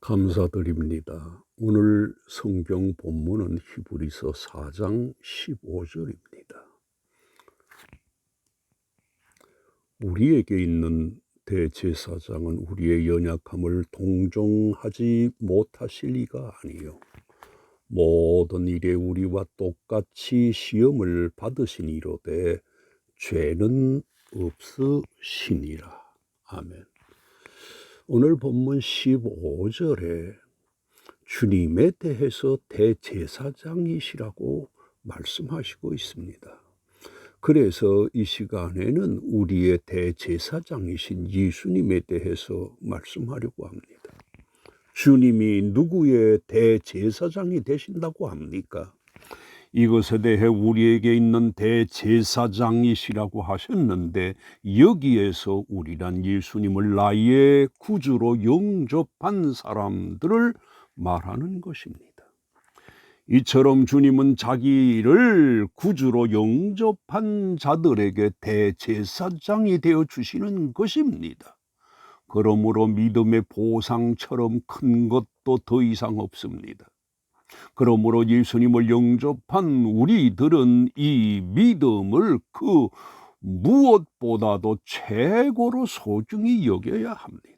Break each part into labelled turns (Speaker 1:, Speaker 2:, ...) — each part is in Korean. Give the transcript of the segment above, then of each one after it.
Speaker 1: 감사드립니다. 오늘 성경 본문은 히브리서 4장 15절입니다. 우리에게 있는 대제사장은 우리의 연약함을 동정하지 못하실 리가 아니요 모든 일에 우리와 똑같이 시험을 받으시니로되 죄는 없으시니라. 아멘. 오늘 본문 15절에 주님에 대해서 대제사장이시라고 말씀하시고 있습니다. 그래서 이 시간에는 우리의 대제사장이신 예수님에 대해서 말씀하려고 합니다. 주님이 누구의 대제사장이 되신다고 합니까? 이것에 대해 우리에게 있는 대제사장이시라고 하셨는데 여기에서 우리란 예수님을 나의 구주로 영접한 사람들을 말하는 것입니다. 이처럼 주님은 자기를 구주로 영접한 자들에게 대제사장이 되어 주시는 것입니다. 그러므로 믿음의 보상처럼 큰 것도 더 이상 없습니다. 그러므로 예수님을 영접한 우리들은 이 믿음을 그 무엇보다도 최고로 소중히 여겨야 합니다.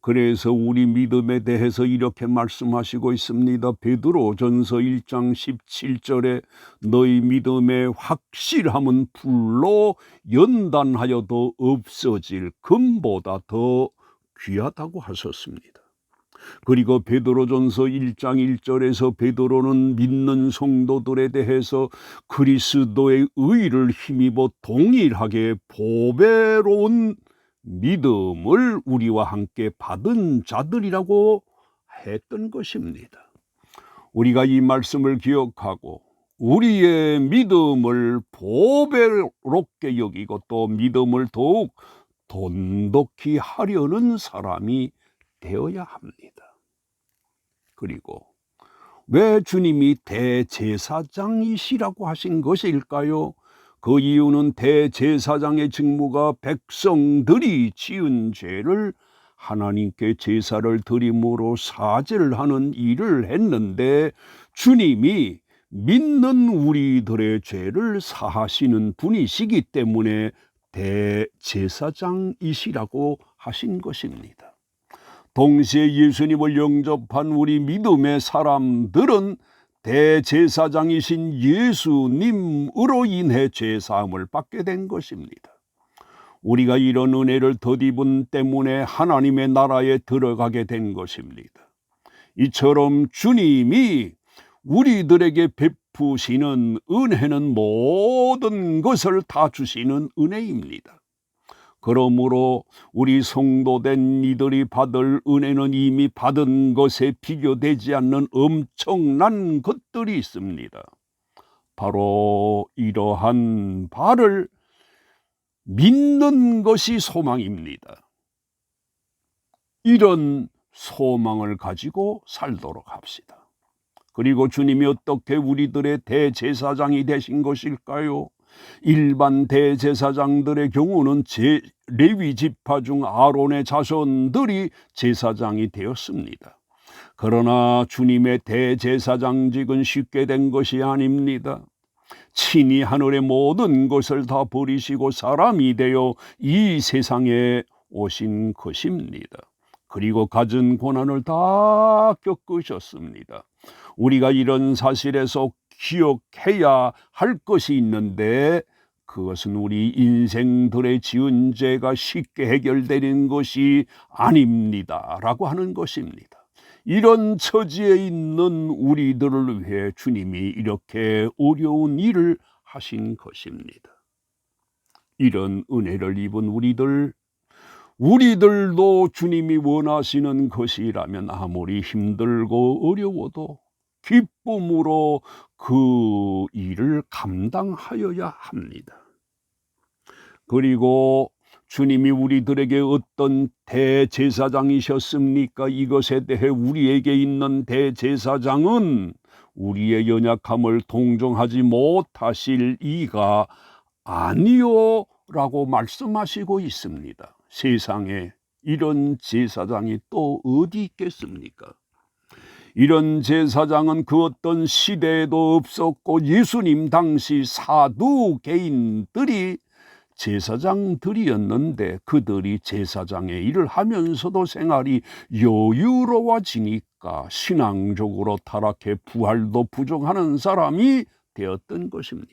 Speaker 1: 그래서 우리 믿음에 대해서 이렇게 말씀하시고 있습니다. 베드로전서 1장 17절에 너희 믿음의 확실함은 불로 연단하여도 없어질 금보다 더 귀하다고 하셨습니다. 그리고 베드로전서 1장 1절에서 베드로는 믿는 성도들에 대해서 그리스도의 의를 힘입어 동일하게 보배로운 믿음을 우리와 함께 받은 자들이라고 했던 것입니다. 우리가 이 말씀을 기억하고 우리의 믿음을 보배롭게 여기고 또 믿음을 더욱 돈독히 하려는 사람이 되어야 합니다. 그리고 왜 주님이 대제사장이시라고 하신 것일까요? 그 이유는 대제사장의 직무가 백성들이 지은 죄를 하나님께 제사를 드림으로 사죄를 하는 일을 했는데 주님이 믿는 우리들의 죄를 사하시는 분이시기 때문에 대제사장이시라고 하신 것입니다. 동시에 예수님을 영접한 우리 믿음의 사람들은 대제사장이신 예수님으로 인해 죄사함을 받게 된 것입니다. 우리가 이런 은혜를 덧입은 때문에 하나님의 나라에 들어가게 된 것입니다. 이처럼 주님이 우리들에게 베푸시는 은혜는 모든 것을 다 주시는 은혜입니다. 그러므로 우리 성도된 이들이 받을 은혜는 이미 받은 것에 비교되지 않는 엄청난 것들이 있습니다. 바로 이러한 바를 믿는 것이 소망입니다. 이런 소망을 가지고 살도록 합시다. 그리고 주님이 어떻게 우리들의 대제사장이 되신 것일까요? 일반 대제사장들의 경우는 레위 지파 중 아론의 자손들이 제사장이 되었습니다. 그러나 주님의 대제사장직은 쉽게 된 것이 아닙니다. 친히 하늘의 모든 것을 다 버리시고 사람이 되어 이 세상에 오신 것입니다. 그리고 갖은 고난을 다 겪으셨습니다. 우리가 이런 사실에서 기억해야 할 것이 있는데 그것은 우리 인생들의 지은 죄가 쉽게 해결되는 것이 아닙니다 라고 하는 것입니다. 이런 처지에 있는 우리들을 위해 주님이 이렇게 어려운 일을 하신 것입니다. 이런 은혜를 입은 우리들도 주님이 원하시는 것이라면 아무리 힘들고 어려워도 기쁨으로 그 일을 감당하여야 합니다. 그리고 주님이 우리들에게 어떤 대제사장이셨습니까? 이것에 대해 우리에게 있는 대제사장은 우리의 연약함을 동정하지 못하실 이가 아니요 라고 말씀하시고 있습니다. 세상에 이런 제사장이 또 어디 있겠습니까? 이런 제사장은 그 어떤 시대에도 없었고 예수님 당시 사두개인들이 제사장들이었는데 그들이 제사장의 일을 하면서도 생활이 여유로워지니까 신앙적으로 타락해 부활도 부족하는 사람이 되었던 것입니다.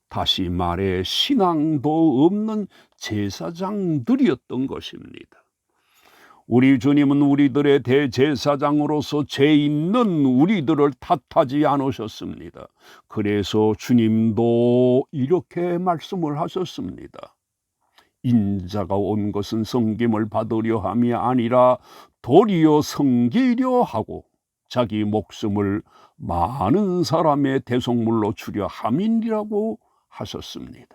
Speaker 1: 다시 말해 신앙도 없는 제사장들이었던 것입니다. 우리 주님은 우리들의 대제사장으로서 죄 있는 우리들을 탓하지 않으셨습니다. 그래서 주님도 이렇게 말씀을 하셨습니다. 인자가 온 것은 섬김을 받으려 함이 아니라 도리어 섬기려 하고 자기 목숨을 많은 사람의 대속물로 주려 함이라고 하셨습니다.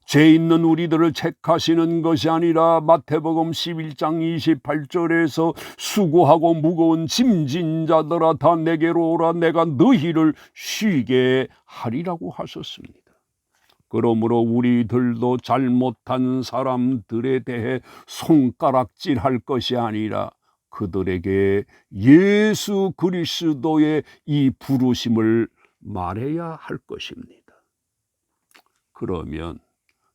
Speaker 1: 죄 있는 우리들을 책하시는 것이 아니라 마태복음 11장 28절에서 수고하고 무거운 짐진 자들아 다 내게로 오라 내가 너희를 쉬게 하리라고 하셨습니다. 그러므로 우리들도 잘못한 사람들에 대해 손가락질할 것이 아니라 그들에게 예수 그리스도의 이 부르심을 말해야 할 것입니다. 그러면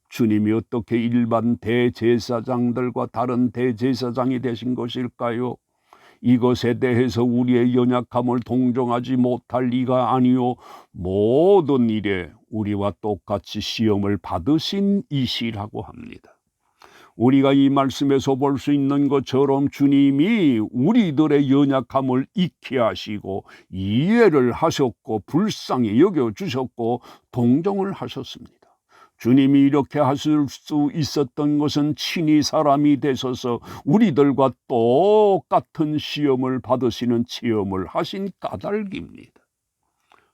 Speaker 1: 주님이 어떻게 일반 대제사장들과 다른 대제사장이 되신 것일까요? 이것에 대해서 우리의 연약함을 동정하지 못할 리가 아니요 모든 일에 우리와 똑같이 시험을 받으신 이시라고 합니다. 우리가 이 말씀에서 볼 수 있는 것처럼 주님이 우리들의 연약함을 잊게 하시고 이해를 하셨고 불쌍히 여겨주셨고 동정을 하셨습니다. 주님이 이렇게 하실 수 있었던 것은 친히 사람이 되셔서 우리들과 똑같은 시험을 받으시는 체험을 하신 까닭입니다.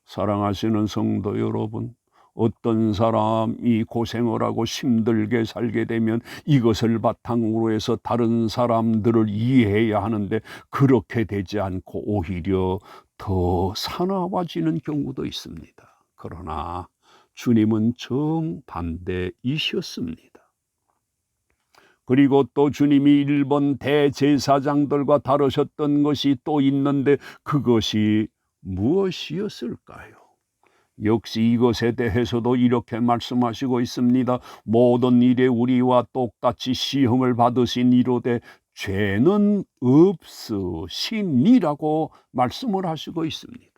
Speaker 1: 사랑하시는 성도 여러분, 어떤 사람이 고생을 하고 힘들게 살게 되면 이것을 바탕으로 해서 다른 사람들을 이해해야 하는데 그렇게 되지 않고 오히려 더 사나워지는 경우도 있습니다. 그러나 주님은 정반대이셨습니다. 그리고 또 주님이 일본 대제사장들과 다르셨던 것이 또 있는데 그것이 무엇이었을까요? 역시 이것에 대해서도 이렇게 말씀하시고 있습니다. 모든 일에 우리와 똑같이 시험을 받으신 이로되 죄는 없으시니라고 말씀을 하시고 있습니다.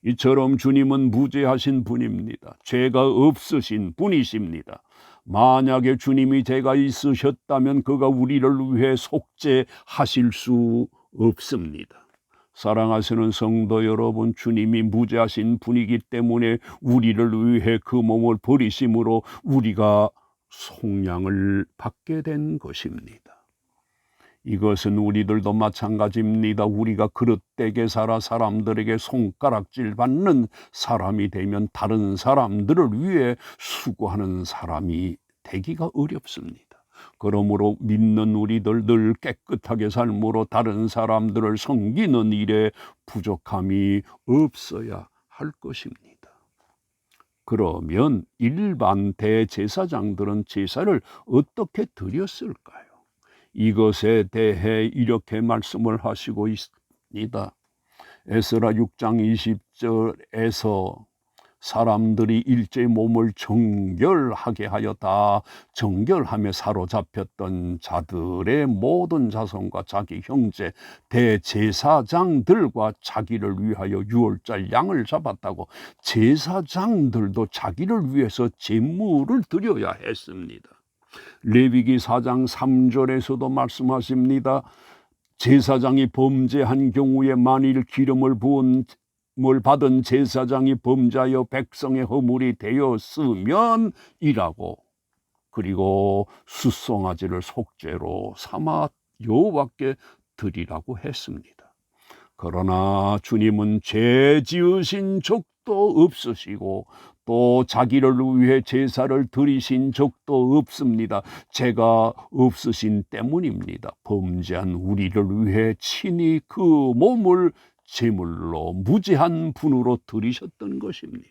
Speaker 1: 이처럼 주님은 무죄하신 분입니다. 죄가 없으신 분이십니다. 만약에 주님이 죄가 있으셨다면 그가 우리를 위해 속죄하실 수 없습니다. 사랑하시는 성도 여러분, 주님이 무죄하신 분이기 때문에 우리를 위해 그 몸을 버리심으로 우리가 속량을 받게 된 것입니다. 이것은 우리들도 마찬가지입니다. 우리가 그릇되게 살아 사람들에게 손가락질 받는 사람이 되면 다른 사람들을 위해 수고하는 사람이 되기가 어렵습니다. 그러므로 믿는 우리들 늘 깨끗하게 삶으로 다른 사람들을 섬기는 일에 부족함이 없어야 할 것입니다. 그러면 일반 대제사장들은 제사를 어떻게 드렸을까요? 이것에 대해 이렇게 말씀을 하시고 있습니다. 에스라 6장 20절에서 사람들이 일제히 몸을 정결하게 하여 다 정결함에 사로잡혔던 자들의 모든 자손과 자기 형제 대제사장들과 자기를 위하여 유월절 양을 잡았다고 제사장들도 자기를 위해서 제물을 드려야 했습니다. 레위기 4장 3절에서도 말씀하십니다. 제사장이 범죄한 경우에 만일 기름을 받은 제사장이 범죄하여 백성의 허물이 되었으면 이라고 그리고 숫송아지를 속죄로 삼아 여호와께 드리라고 했습니다. 그러나 주님은 죄 지으신 적도 없으시고 또 자기를 위해 제사를 드리신 적도 없습니다. 죄가 없으신 때문입니다. 범죄한 우리를 위해 친히 그 몸을 제물로 무죄한 분으로 드리셨던 것입니다.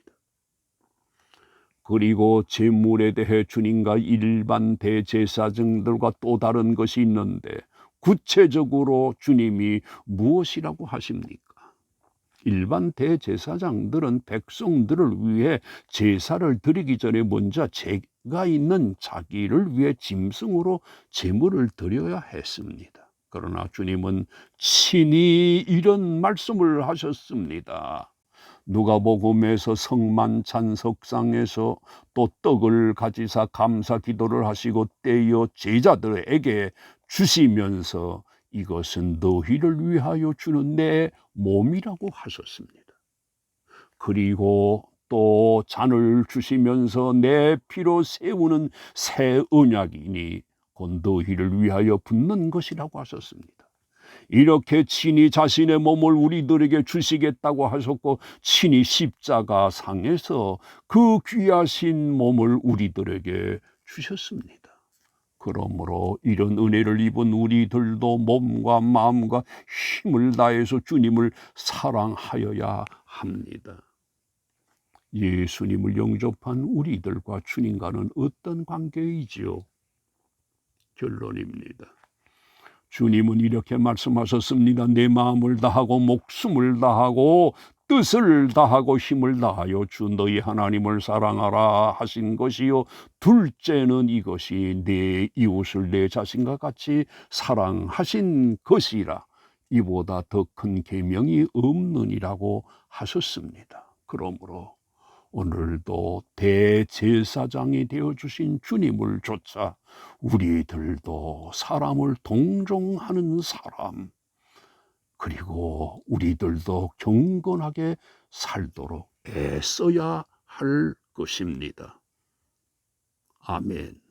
Speaker 1: 그리고 제물에 대해 주님과 일반 대제사장들과 또 다른 것이 있는데 구체적으로 주님이 무엇이라고 하십니까? 일반 대제사장들은 백성들을 위해 제사를 드리기 전에 먼저 죄가 있는 자기를 위해 짐승으로 제물을 드려야 했습니다. 그러나 주님은 친히 이런 말씀을 하셨습니다. 누가복음에서 성만찬석상에서 또 떡을 가지사 감사 기도를 하시고 떼어 제자들에게 주시면서 이것은 너희를 위하여 주는 내 몸이라고 하셨습니다. 그리고 또 잔을 주시면서 내 피로 세우는 새 언약이니 곧 너희를 위하여 붓는 것이라고 하셨습니다. 이렇게 친히 자신의 몸을 우리들에게 주시겠다고 하셨고 친히 십자가 상에서 그 귀하신 몸을 우리들에게 주셨습니다. 그러므로 이런 은혜를 입은 우리들도 몸과 마음과 힘을 다해서 주님을 사랑하여야 합니다. 예수님을 영접한 우리들과 주님과는 어떤 관계이지요? 결론입니다. 주님은 이렇게 말씀하셨습니다. 내 마음을 다하고 목숨을 다하고 뜻을 다하고 힘을 다하여 주 너희 하나님을 사랑하라 하신 것이요 둘째는 이것이 내 이웃을 내 자신과 같이 사랑하신 것이라 이보다 더 큰 계명이 없느니라고 하셨습니다. 그러므로 오늘도 대제사장이 되어주신 주님을 좇아 우리들도 사람을 동정하는 사람, 그리고 우리들도 경건하게 살도록 애써야 할 것입니다. 아멘.